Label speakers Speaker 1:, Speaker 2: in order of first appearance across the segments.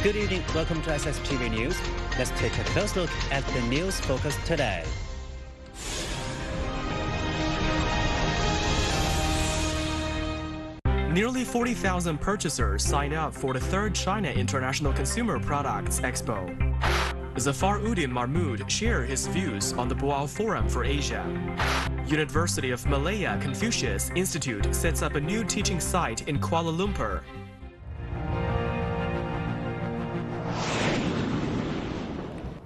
Speaker 1: Good evening, welcome to Sstv News. Let's take a close look at the news focus today.
Speaker 2: Nearly 40,000 purchasers signed up for the third China International Consumer Products Expo. Zafaruddin Mahmood shared his views on the Boao Forum for Asia. University of Malaya Confucius Institute sets up a new teaching site in Kuala Lumpur.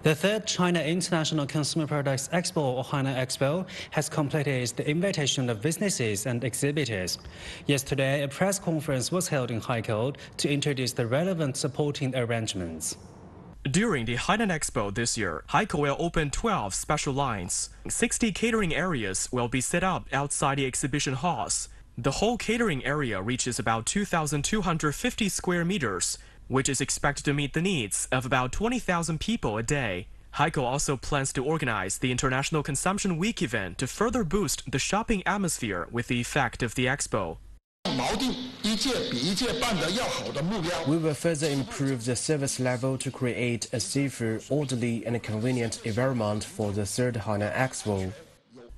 Speaker 1: The third China International Consumer Products Expo, or Hainan Expo, has completed the invitation of businesses and exhibitors. Yesterday, a press conference was held in Haikou to introduce the relevant supporting arrangements.
Speaker 2: During the Hainan Expo this year, Haikou will open 12 special lines. 60 catering areas will be set up outside the exhibition halls. The whole catering area reaches about 2,250 square meters, which is expected to meet the needs of about 20,000 people a day. Haikou also plans to organize the International Consumption Week event to further boost the shopping atmosphere with the effect of the expo.
Speaker 3: We will further improve the service level to create a safer, orderly and convenient environment for the third Hainan Expo.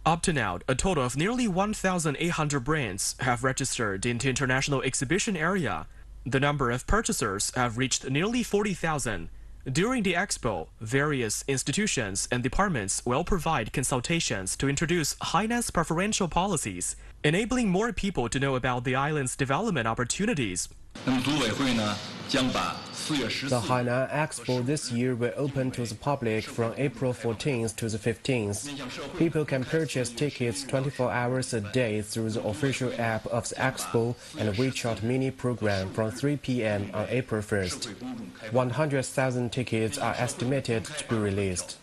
Speaker 2: Up to now, a total of nearly 1,800 brands have registered into international exhibition area. The number of purchasers have reached nearly 40,000. During the expo, various institutions and departments will provide consultations to introduce Hainan's preferential policies, enabling more people to know about the island's development opportunities.
Speaker 3: The Hainan Expo this year will open to the public from April 14th to the 15th. People can purchase tickets 24 hours a day through the official app of the Expo and WeChat mini program from 3 p.m. on April 1st. 100,000 tickets are estimated to be released.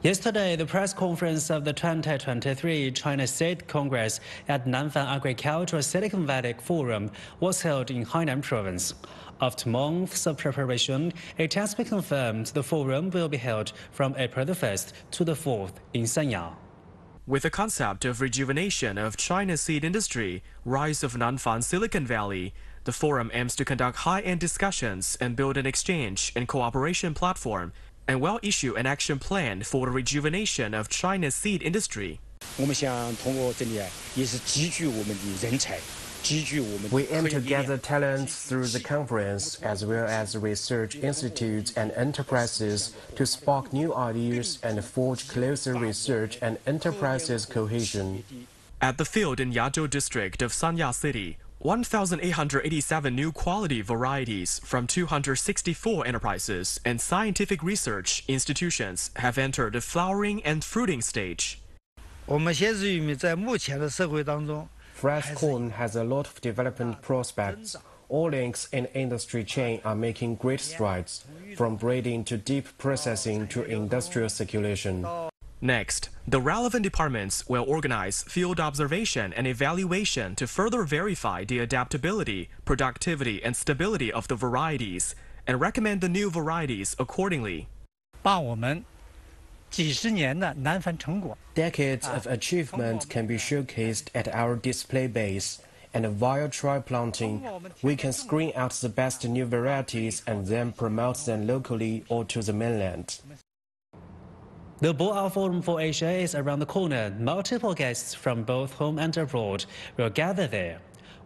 Speaker 1: Yesterday, the press conference of the 2023 China State Congress at Nanfang Agricultural Silicon Valley Forum was held in Hainan Province. After months of preparation, it has been confirmed the forum will be held from April the 1st to the 4th in Sanya.
Speaker 2: With the concept of rejuvenation of China's seed industry, rise of Nanfang Silicon Valley, the forum aims to conduct high-end discussions and build an exchange and cooperation platform, and will issue an action plan for the rejuvenation of China's seed industry.
Speaker 3: We aim to gather talents through the conference, as well as research institutes and enterprises, to spark new ideas and forge closer research and enterprises cohesion.
Speaker 2: At the field in Yazhou district of Sanya City, 1,887 new quality varieties from 264 enterprises and scientific research institutions have entered the flowering and fruiting stage.
Speaker 3: Fresh corn has a lot of development prospects. All links in the industry chain are making great strides, from breeding to deep processing to industrial circulation.
Speaker 2: Next, the relevant departments will organize field observation and evaluation to further verify the adaptability, productivity, and stability of the varieties, and recommend the new varieties accordingly.
Speaker 3: Decades of achievement can be showcased at our display base, and via trial planting, we can screen out the best new varieties and then promote them locally or to the mainland.
Speaker 1: The Boao Forum for Asia is around the corner. Multiple guests from both home and abroad will gather there.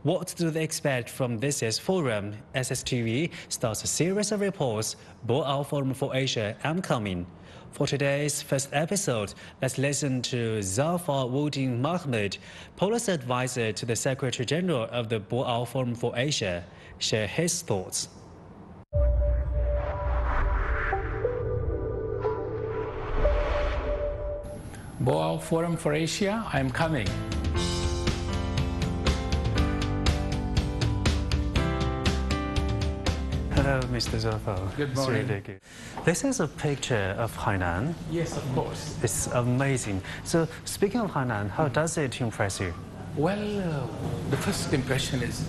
Speaker 1: What do they expect from this year's forum? Sstv starts a series of reports, Boao Forum for Asia and coming. For today's first episode, let's listen to Zafaruddin Mahmood, policy advisor to the Secretary General of the Boao Forum for Asia, share his thoughts.
Speaker 4: Boao Forum for Asia, I'm coming.
Speaker 1: Hello, Mr. Zafar.
Speaker 4: Good morning.
Speaker 1: It's really good. This is a picture of Hainan.
Speaker 4: Yes, of course.
Speaker 1: It's amazing. So, speaking of Hainan, how does it impress you?
Speaker 4: Well, the first impression is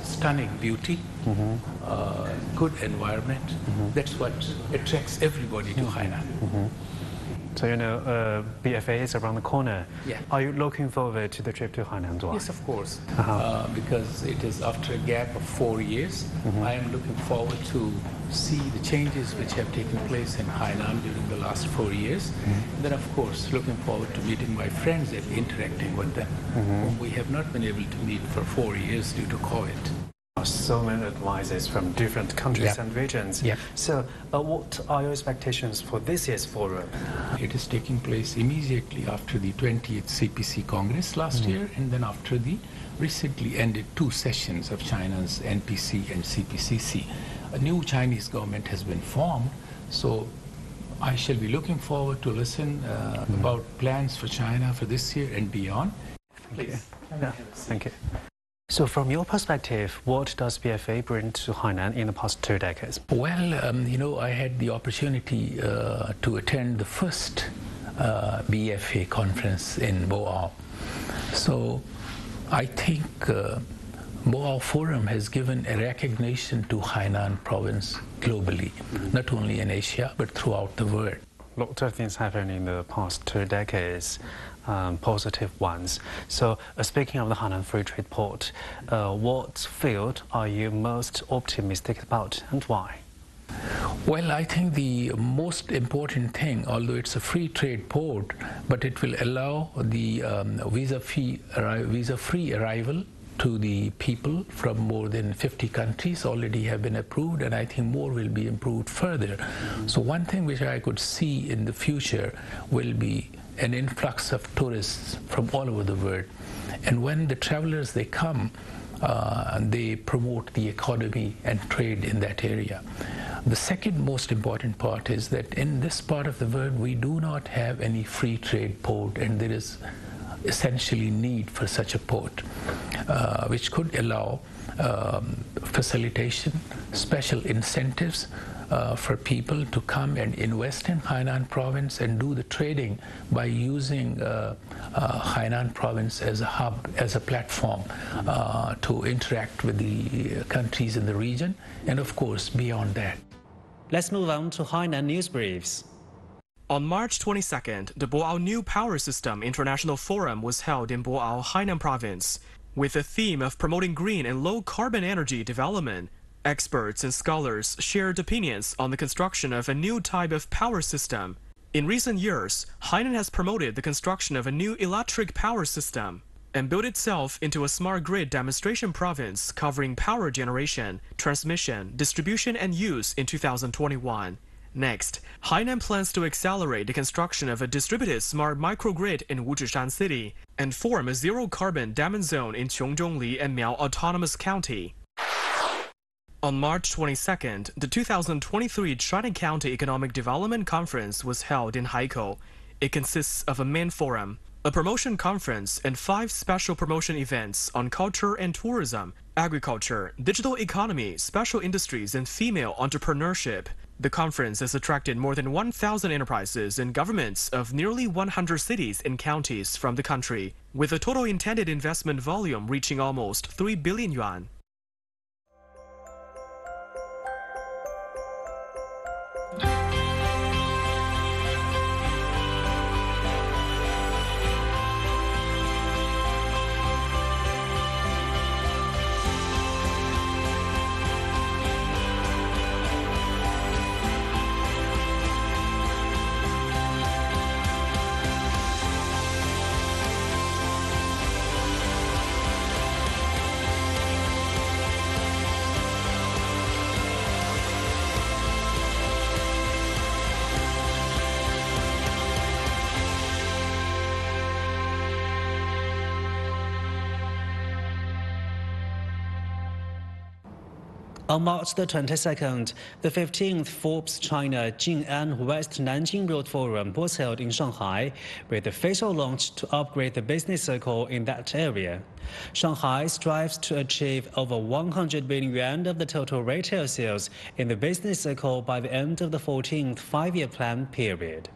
Speaker 4: stunning beauty, good environment. That's what attracts everybody to Hainan.
Speaker 1: So you know, BFA is around the corner.
Speaker 4: Yeah.
Speaker 1: Are you looking forward to the trip to Hainan?
Speaker 4: Yes, of course, because it is after a gap of 4 years. I am looking forward to see the changes which have taken place in Hainan during the last 4 years. And then, of course, looking forward to meeting my friends and interacting with them, whom we have not been able to meet for 4 years due to COVID.
Speaker 1: So many advisors from different countries and regions. So what are your expectations for this year's forum?
Speaker 4: It is taking place immediately after the 20th CPC Congress last year, and then after the recently ended 2 sessions of China's NPC and CPCC. A new Chinese government has been formed, so I shall be looking forward to listen about plans for China for this year and beyond. Please.
Speaker 1: Thank you. So from your perspective, what does BFA bring to Hainan in the past 2 decades?
Speaker 4: Well, you know, I had the opportunity to attend the first BFA conference in Boao. So I think Boao Forum has given a recognition to Hainan province globally, not only in Asia, but throughout the world.
Speaker 1: Lots of things happened in the past 2 decades. Positive ones. So speaking of the Hainan Free Trade Port, what field are you most optimistic about and why?
Speaker 4: Well, I think the most important thing, although it's a free trade port, but it will allow the visa-free arrival to the people from more than 50 countries already have been approved, and I think more will be improved further. So one thing which I could see in the future will be an influx of tourists from all over the world. And when the travelers, they come, they promote the economy and trade in that area. The second most important part is that in this part of the world, we do not have any free trade port, and there is essentially need for such a port, which could allow facilitation, special incentives for people to come and invest in Hainan province and do the trading by using Hainan province as a hub, as a platform to interact with the countries in the region, and of course beyond that.
Speaker 1: Let's move on to Hainan News Briefs.
Speaker 2: On March 22nd, the Boao New Power System International Forum was held in Boao, Hainan Province. With the theme of promoting green and low-carbon energy development, experts and scholars shared opinions on the construction of a new type of power system. In recent years, Hainan has promoted the construction of a new electric power system and built itself into a smart grid demonstration province covering power generation, transmission, distribution, and use in 2021. Next, Hainan plans to accelerate the construction of a distributed smart microgrid in Wuzhishan City and form a zero-carbon diamond zone in Qiongzhongli and Miao Autonomous County. On March 22nd, the 2023 China County Economic Development Conference was held in Haikou. It consists of a main forum, a promotion conference, and 5 special promotion events on culture and tourism, agriculture, digital economy, special industries, and female entrepreneurship. The conference has attracted more than 1,000 enterprises and governments of nearly 100 cities and counties from the country, with a total intended investment volume reaching almost 3 billion yuan.
Speaker 1: On March the 22nd, the 15th Forbes China Jing'an West Nanjing Road Forum was held in Shanghai, with the official launch to upgrade the business circle in that area. Shanghai strives to achieve over 100 billion yuan of the total retail sales in the business circle by the end of the 14th five-year plan period.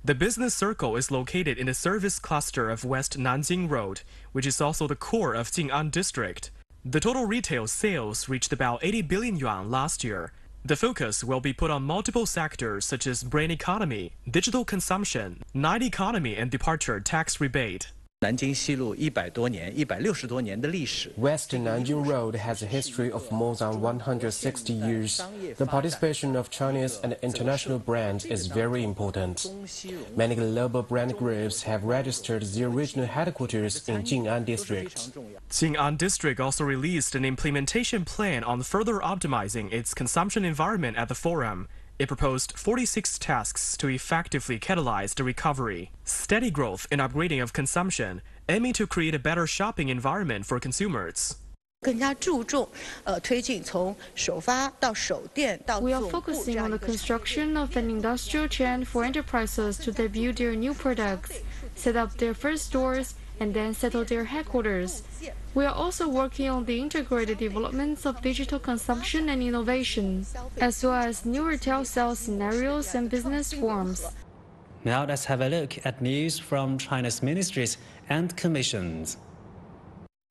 Speaker 2: The business circle is located in the service cluster of West Nanjing Road, which is also the core of Jing'an District. The total retail sales reached about 80 billion yuan last year. The focus will be put on multiple sectors such as brain economy, digital consumption, night economy, and departure tax rebate.
Speaker 5: 南京西路100多年、160多年的历史。
Speaker 3: Western Nanjing Road has a history of more than 160 years. The participation of Chinese and international brands is very important. Many global brand groups have registered their regional headquarters in Jing'an District.
Speaker 2: Jing'an District also released an implementation plan on further optimizing its consumption environment at the forum. It proposed 46 tasks to effectively catalyze the recovery, steady growth and upgrading of consumption, aiming to create a better shopping environment for consumers.
Speaker 6: 更加注重推进从首发到首店到
Speaker 7: We are focusing on the construction of an industrial chain for enterprises to debut their new products, set up their first stores, and then settle their headquarters. We are also working on the integrated developments of digital consumption and innovation, as well as new retail sales scenarios and business forms.
Speaker 1: Now let's have a look at news from China's ministries and commissions.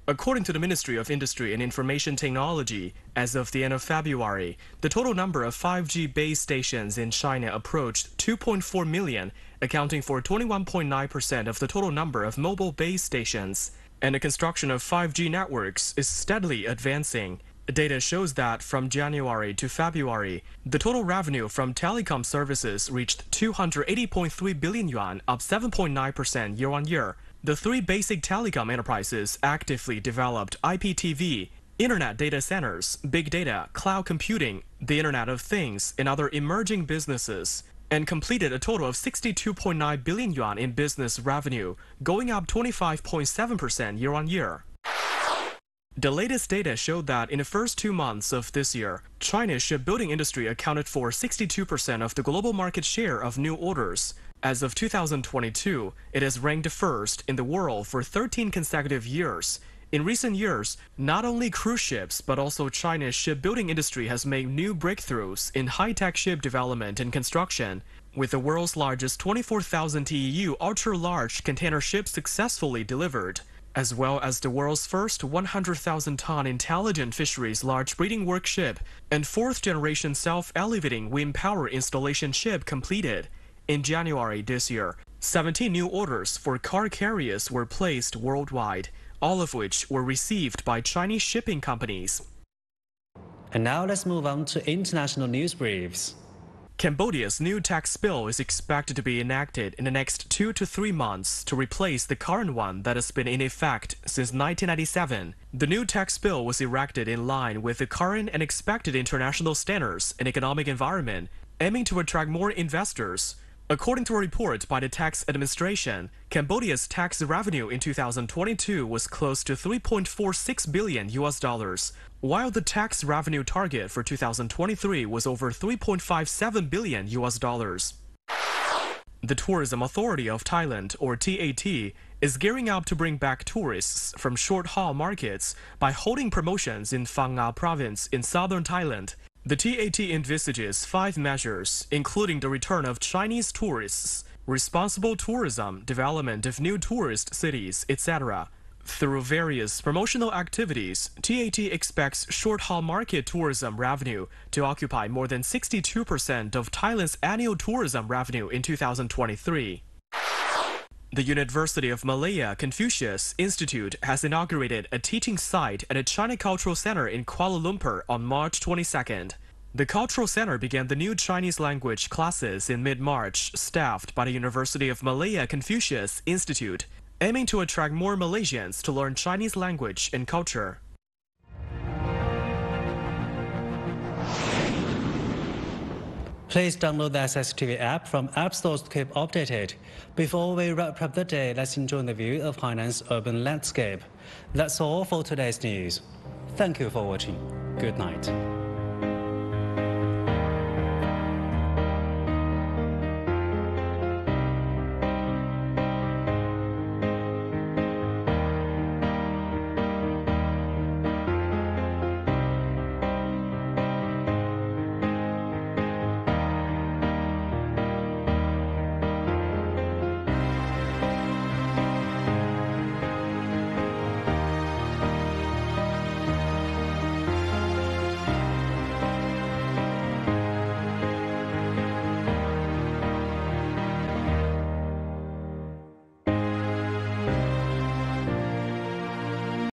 Speaker 2: According to the Ministry of Industry and Information Technology, as of the end of February, the total number of 5G base stations in China approached 2.4 million, accounting for 21.9% of the total number of mobile base stations. And the construction of 5G networks is steadily advancing. Data shows that from January to February, the total revenue from telecom services reached 280.3 billion yuan, up 7.9% year-on-year. The three basic telecom enterprises actively developed IPTV, internet data centers, big data, cloud computing, the Internet of Things, and other emerging businesses, and completed a total of 62.9 billion yuan in business revenue, going up 25.7% year-on-year. The latest data showed that in the first 2 months of this year, China's shipbuilding industry accounted for 62% of the global market share of new orders. As of 2022, it has ranked first in the world for 13 consecutive years. In recent years, not only cruise ships, but also China's shipbuilding industry has made new breakthroughs in high-tech ship development and construction, with the world's largest 24,000 TEU ultra-large container ship successfully delivered, as well as the world's first 100,000-ton intelligent fisheries large breeding work ship and fourth-generation self-elevating wind power installation ship completed. In January this year, 17 new orders for car carriers were placed worldwide, all of which were received by Chinese shipping companies.
Speaker 1: And now let's move on to international news briefs.
Speaker 2: Cambodia's new tax bill is expected to be enacted in the next 2 to 3 months to replace the current one that has been in effect since 1997. The new tax bill was erected in line with the current and expected international standards and economic environment, aiming to attract more investors. According to a report by the tax administration, Cambodia's tax revenue in 2022 was close to $3.46 billion, while the tax revenue target for 2023 was over $3.57 billion. The Tourism Authority of Thailand, or TAT, is gearing up to bring back tourists from short-haul markets by holding promotions in Phang Nga province in southern Thailand. The TAT envisages 5 measures, including the return of Chinese tourists, responsible tourism, development of new tourist cities, etc. Through various promotional activities, TAT expects short-haul market tourism revenue to occupy more than 62% of Thailand's annual tourism revenue in 2023. The University of Malaya Confucius Institute has inaugurated a teaching site at a China Cultural Center in Kuala Lumpur on March 22nd. The Cultural Center began the new Chinese language classes in mid-March, staffed by the University of Malaya Confucius Institute, aiming to attract more Malaysians to learn Chinese language and culture.
Speaker 1: Please download the Sstv app from App Stores to keep updated. Before we wrap up the day, let's enjoy the view of Hainan's urban landscape. That's all for today's news. Thank you for watching. Good night.